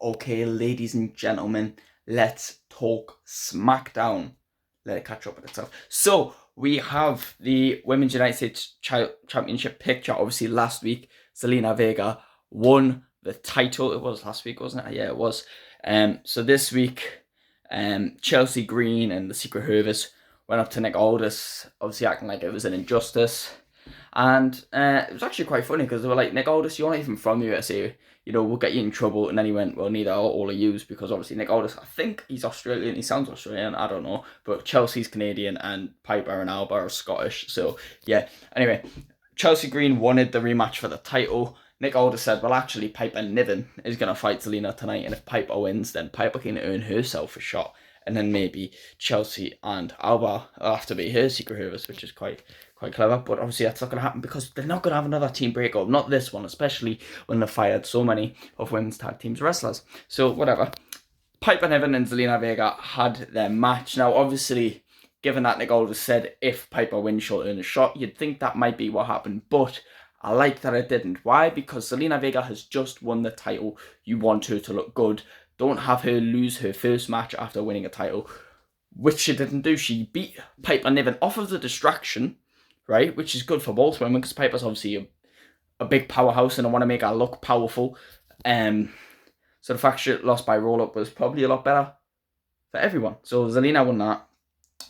Okay, ladies and gentlemen, let's talk Smackdown. Let it catch up with itself. So, we have the Women's United States Championship picture. Obviously, last week, Zelina Vega won the title. It was last week, wasn't it? Yeah, it was. So this week, Chelsea Green and the Secret Hervers went up to NICHOLLZ, obviously acting like it was an injustice. And it was actually quite funny because they were like, NICHOLLZ, you're not even from the USA. We'll get you in trouble. And then he went, well, neither are all of yous, because obviously NICHOLLZ, I think he's Australian. He sounds Australian. I don't know. But Chelsea's Canadian and Piper and Alba are Scottish. So, yeah. Anyway, Chelsea Green wanted the rematch for the title. NICHOLLZ said, well, actually, Piper Niven is going to fight Zelina tonight. And if Piper wins, then Piper can earn herself a shot. And then maybe Chelsea and Alba have to be her Secret Hervers, which is quite clever. But obviously that's not going to happen because they're not going to have another team breakup. Not this one, especially when they've fired so many of women's tag teams wrestlers. So whatever. Piper Niven and Zelina Vega had their match. Now obviously, given that NICHOLLZ said if Piper wins, she'll earn a shot, you'd think that might be what happened. But I like that it didn't. Why? Because Zelina Vega has just won the title. You want her to look good. Don't have her lose her first match after winning a title, which she didn't do. She beat Piper Niven off of the distraction, right? Which is good for both women because Piper's obviously a big powerhouse and I want to make her look powerful. So the fact she lost by roll-up was probably a lot better for everyone. So Zelina won that.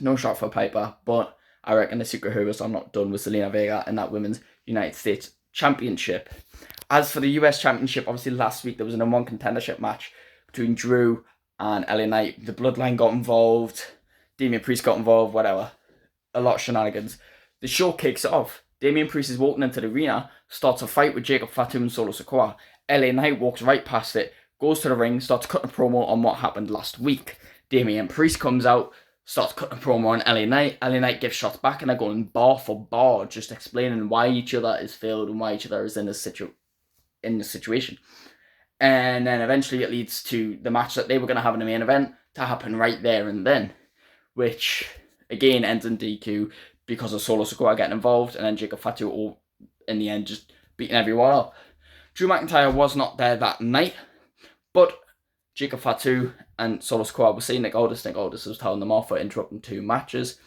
No shot for Piper, but I reckon the Secret Hervers are not done with Zelina Vega in that Women's United States Championship. As for the US Championship, obviously last week there was an #1 contendership match between Drew and LA Knight. The Bloodline got involved, Damian Priest got involved, whatever. A lot of shenanigans. The show kicks off. Damian Priest is walking into the arena, starts a fight with Jacob Fatu and Solo Sikoa. LA Knight walks right past it, goes to the ring, starts cutting a promo on what happened last week. Damian Priest comes out, starts cutting a promo on LA Knight. LA Knight gives shots back and they're going bar for bar, just explaining why each other is failed and why each other is in this situation. And then eventually it leads to the match that they were going to have in the main event to happen right there and then, which again ends in DQ because of Solo Sikoa getting involved, and then Jacob Fatu all in the end just beating everyone up. Drew McIntyre was not there that night, but Jacob Fatu and Solo Sikoa were seeing NICHOLLZ. NICHOLLZ was telling them off for interrupting 2 matches,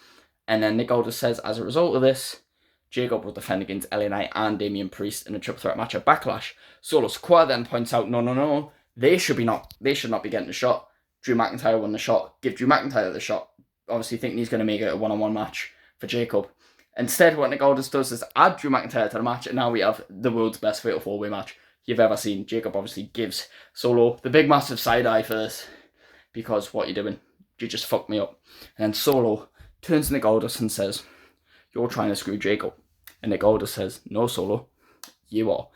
and then NICHOLLZ says as a result of this, Jacob will defend against LA Knight and Damian Priest in a triple threat match at Backlash. Solo Sikoa then points out, no, they should not be getting the shot. Drew McIntyre won the shot. Give Drew McIntyre the shot. Obviously thinking he's going to make it a one-on-one match for Jacob. Instead, what NICHOLLZ does is add Drew McIntyre to the match, and now we have the world's best fatal 4-way match you've ever seen. Jacob obviously gives Solo the big massive side eye for this, because what you doing? You just fucked me up. And then Solo turns to NICHOLLZ and says, you're trying to screw Jacob. And NICHOLLZ says, no, Solo, you are.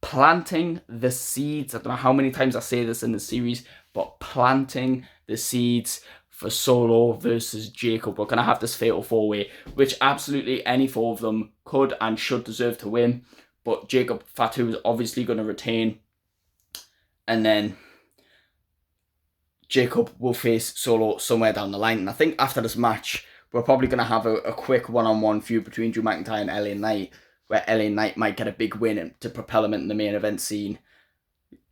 Planting the seeds. I don't know how many times I say this in the series, but planting the seeds for Solo versus Jacob. We're going to have this fatal 4-way, which absolutely any 4 of them could and should deserve to win. But Jacob Fatu is obviously going to retain. And then Jacob will face Solo somewhere down the line. And I think after this match, we're probably going to have a quick one-on-one feud between Drew McIntyre and LA Knight, where LA Knight might get a big win to propel him into the main event scene.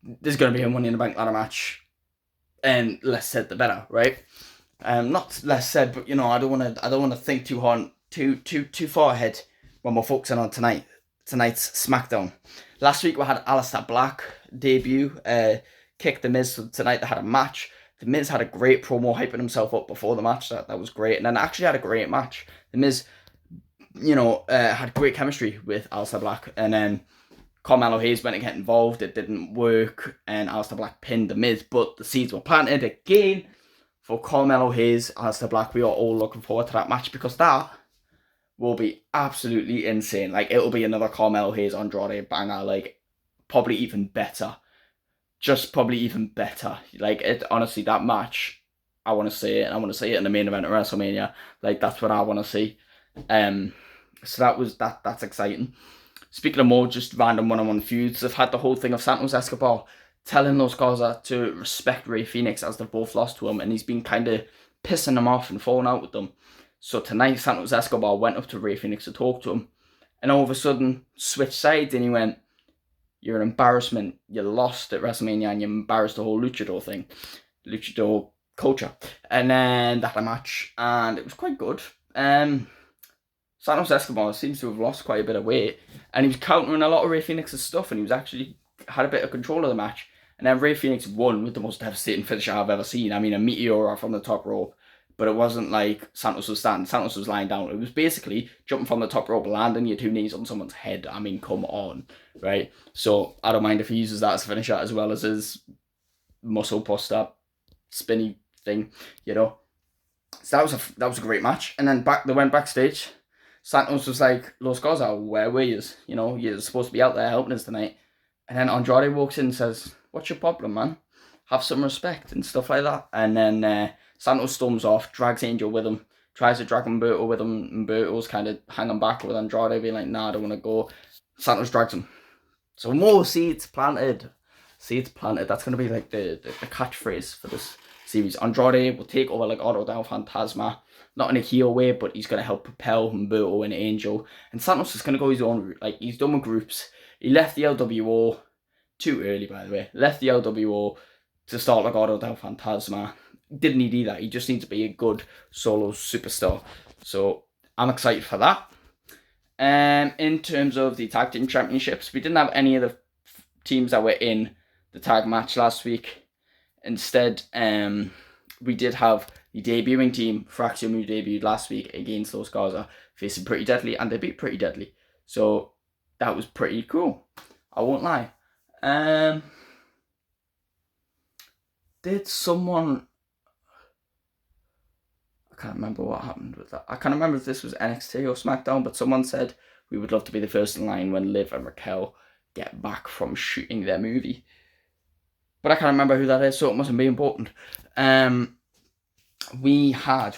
There's going to be a Money in the Bank ladder match, and less said the better, right? Not less said, but I don't want to think too hard, too far ahead when we're focusing on tonight's SmackDown. Last week we had Aleister Black debut, kick The Miz. So tonight they had a match. The Miz had a great promo hyping himself up before the match. That was great. And then actually had a great match. The Miz, had great chemistry with Aleister Black. And then Carmelo Hayes went to get involved. It didn't work. And Aleister Black pinned The Miz. But the seeds were planted again for Carmelo Hayes, Aleister Black. We are all looking forward to that match because that will be absolutely insane. Like, it'll be another Carmelo Hayes Andrade banger. Like, probably even better. Just probably even better. Like, it honestly, that match, I want to see it, and I want to see it in the main event of WrestleMania. Like, that's what I want to see. So that's exciting. Speaking of more just random one-on-one feuds, they've had the whole thing of Santos Escobar telling those guys to respect Rey Fenix as they've both lost to him, and he's been kind of pissing them off and falling out with them. So tonight, Santos Escobar went up to Rey Fenix to talk to him, and all of a sudden switched sides, and he went, You're an embarrassment. You lost at WrestleMania and you embarrassed the whole luchador thing. Luchador culture. And then they had a match and it was quite good. Santos Escobar seems to have lost quite a bit of weight, and he was countering a lot of Rey Fenix's stuff, and he was actually had a bit of control of the match. And then Rey Fenix won with the most devastating finisher I've ever seen. I mean, a meteor from the top rope, but it wasn't like Santos was standing. Santos was lying down. It was basically jumping from the top rope, landing your 2 knees on someone's head. I mean, come on, right? So I don't mind if he uses that as a finisher as well as his muscle post-up spinny thing, you know. So that was a great match. And then they went backstage. Santos was like, Los Garza, where were you? You know, you're supposed to be out there helping us tonight. And then Andrade walks in and says, what's your problem, man? Have some respect and stuff like that. And then Santos storms off, drags Angel with him, tries to drag Humberto with him. Humberto's kind of hanging back with Andrade, being like, nah, I don't want to go. Santos drags him. So more seeds planted. Seeds planted. That's going to be like the catchphrase for this series. Andrade will take over like Auto del Fantasma. Not in a heel way, but he's going to help propel Humberto and Angel. And Santos is going to go his own route. Like, he's done with groups. He left the LWO too early, by the way. Left the LWO to start like Auto del Fantasma. Didn't need either. He just needs to be a good solo superstar. So, I'm excited for that. In terms of the tag team championships, we didn't have any of the teams that were in the tag match last week. Instead, we did have the debuting team, Fraction, who debuted last week against Los Garza, facing Pretty Deadly, and they beat Pretty Deadly. So that was pretty cool. I won't lie. Did someone... I can't remember what happened with that. I can't remember if this was NXT or Smackdown, but someone said we would love to be the first in line when Liv and Raquel get back from shooting their movie. But I can't remember who that is, so it mustn't be important. We had.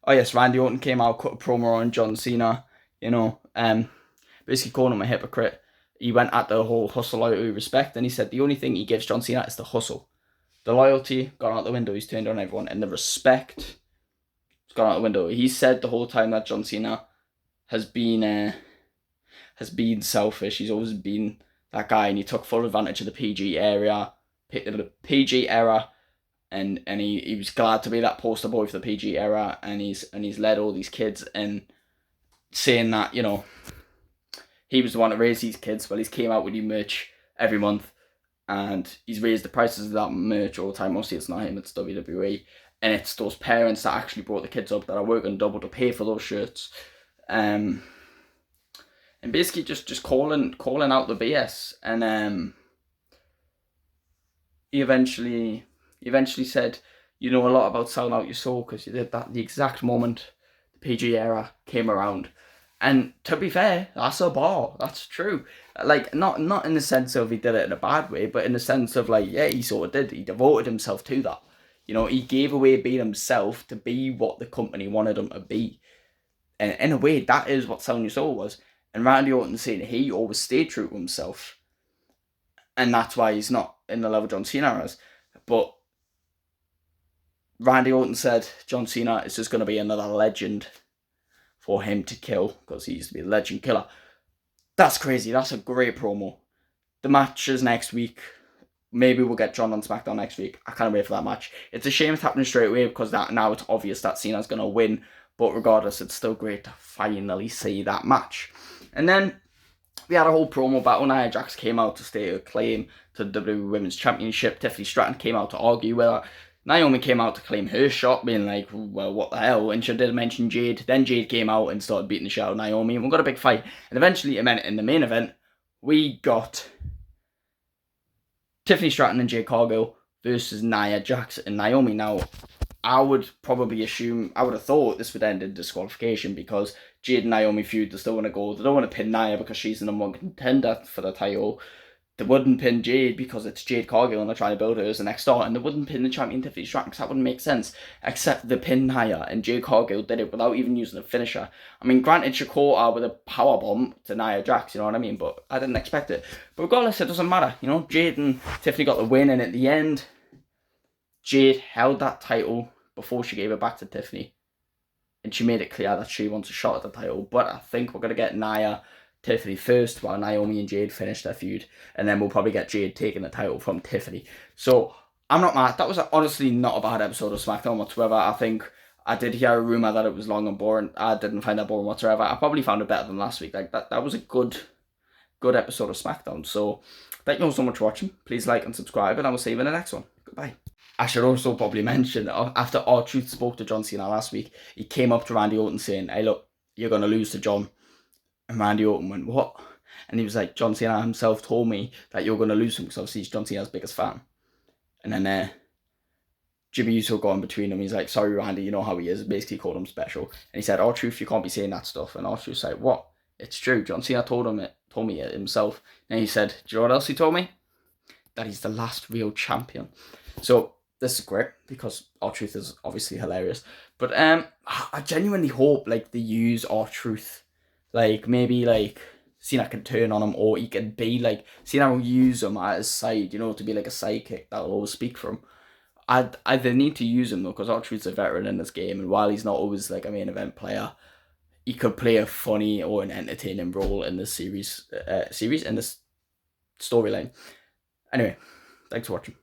Oh yes, Randy Orton came out, cut a promo on John Cena. You know, basically calling him a hypocrite. He went at the whole hustle out of respect, and he said the only thing he gives John Cena is the hustle. The loyalty gone out the window. He's turned on everyone, and the respect has gone out the window. He said the whole time that John Cena has been selfish. He's always been that guy, and he took full advantage of the PG era, and he was glad to be that poster boy for the PG era, and he's led all these kids, and saying that, you know, he was the one to raise these kids. Well, he's came out with new merch every month, and he's raised the prices of that merch all the time. Mostly it's not him, it's WWE, and it's those parents that actually brought the kids up that are working double to pay for those shirts, and basically just calling out the BS, and he eventually said, you know a lot about selling out your soul because you did that the exact moment the PG era came around. And to be fair, that's a bar. That's true. Like, not in the sense of he did it in a bad way, but in the sense of, like, yeah, he sort of did. He devoted himself to that. You know, he gave away being himself to be what the company wanted him to be. And in a way, that is what selling your soul was. And Randy Orton saying he always stayed true to himself. And that's why he's not in the level John Cena is. But Randy Orton said John Cena is just going to be another legend for him to kill, because he used to be a legend killer. That's crazy. That's a great promo. The match is next week. Maybe we'll get John on Smackdown next week. I can't wait for that match. It's a shame it's happening straight away, because now it's obvious that Cena's going to win. But regardless, it's still great to finally see that match. And then we had a whole promo battle. Nia Jax came out to stake a claim to the WWE Women's Championship. Tiffany Stratton came out to argue with her. Naomi came out to claim her shot, being like, well, what the hell? And she did mention Jade. Then Jade came out and started beating the shit out of Naomi, and we got a big fight. And eventually, in the main event, we got Tiffany Stratton and Jade Cargill versus Nia Jax and Naomi. Now, I would have thought this would end in disqualification, because Jade and Naomi feud, they still want to go. They don't want to pin Nia because she's the number one contender for the title. They wouldn't pin Jade because it's Jade Cargill and they're trying to build her as the next star. And they wouldn't pin the champion Tiffany Stratton because that wouldn't make sense. Except the pin Nia, and Jade Cargill did it without even using a finisher. I mean, granted, she caught her with a powerbomb to Nia Jax, you know what I mean? But I didn't expect it. But regardless, it doesn't matter. You know, Jade and Tiffany got the win, and at the end, Jade held that title before she gave it back to Tiffany. And she made it clear that she wants a shot at the title. But I think we're going to get Nia Tiffany first while Naomi and Jade finish their feud, and then we'll probably get Jade taking the title from Tiffany. So I'm not mad. That was honestly not a bad episode of SmackDown whatsoever. I think I did hear a rumor that it was long and boring. I didn't find that boring whatsoever. I probably found it better than last week. Like that was a good episode of SmackDown. So thank you all so much for watching. Please like and subscribe, and I will see you in the next one. Goodbye. I should also probably mention, after R-Truth spoke to John Cena last week, he came up to Randy Orton saying, "Hey, look, you're going to lose to John." And Randy Orton went, "What?" And he was like, "John Cena himself told me that you're going to lose him because obviously he's John Cena's biggest fan." And then Jimmy Uso got in between them. He's like, "Sorry, Randy, you know how he is." Basically called him special. And he said, "R-Truth, you can't be saying that stuff." And R-Truth's like, "What? It's true. John Cena told me it himself." And he said, "Do you know what else he told me? That he's the last real champion." So this is great because R-Truth is obviously hilarious. But I genuinely hope like they use R-Truth. Like maybe like Cena can turn on him, or he can be like Cena will use him at his side, you know, to be like a sidekick that'll always speak for him. They need to use him though, because R-Truth's a veteran in this game, and while he's not always like a main event player, he could play a funny or an entertaining role in this series in this storyline. Anyway, thanks for watching.